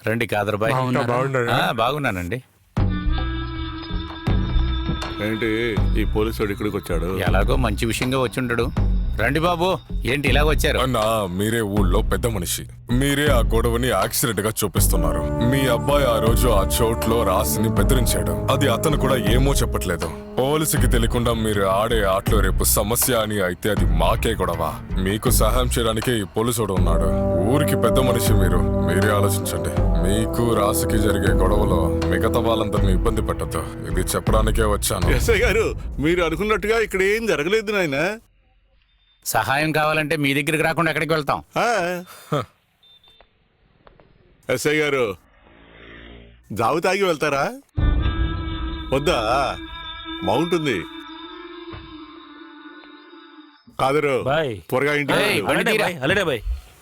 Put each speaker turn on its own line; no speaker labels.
రండి కాదర్ బాయ్. బాగున్నానండి.
ఏంటి ఈ పోలీసు వాడు ఇక్కడికి వచ్చాడు?
ఎలాగో మంచి విషయంగా వచ్చుంటాడు. రండి బాబు, ఏంటి ఇలాగ వచ్చారు?
అన్నా, మీరే ఊళ్ళో పెద్ద మనిషి. మీరే ఆ గొడవని యాక్సిడెంట్ గా చూపిస్తున్నారు. మీ అబ్బాయి ఆ రోజు ఆ చోట్లో రాసిని బెదిరించాడు. అది అతను కూడా ఏమో చెప్పట్లేదు. పోలీసుకి తెలియకుండా మీరు ఆడే ఆటలో రేపు సమస్య అని అయితే అది మాకే గొడవ. మీకు సహాయం చేయడానికి ఈ పోలీసుడు ఉన్నాడు. ఊరికి పెద్ద మనిషి మీరు. మీరే ఆలోచించండి. మీకు రాసికి జరిగే గొడవలో మిగతా వాళ్ళందరినీ ఇబ్బంది పెట్టద్దు. ఇది చెప్పడానికే వచ్చాను.
ఎస్ఐ గారు, మీరు అనుకున్నట్టుగా ఇక్కడ ఏం జరగలేదు నాయనా.
సహాయం కావాలంటే మీ దగ్గరికి రాకుండా ఎక్కడికి వెళ్తాం?
ఎస్ఐ గారు, జావు తాగి వెళ్తారా? వద్దా? బాగుంటుంది. కాదరు, త్వరగా ఇంటి
ఏయ్, బండి తీరా.
అలడే బాయ్.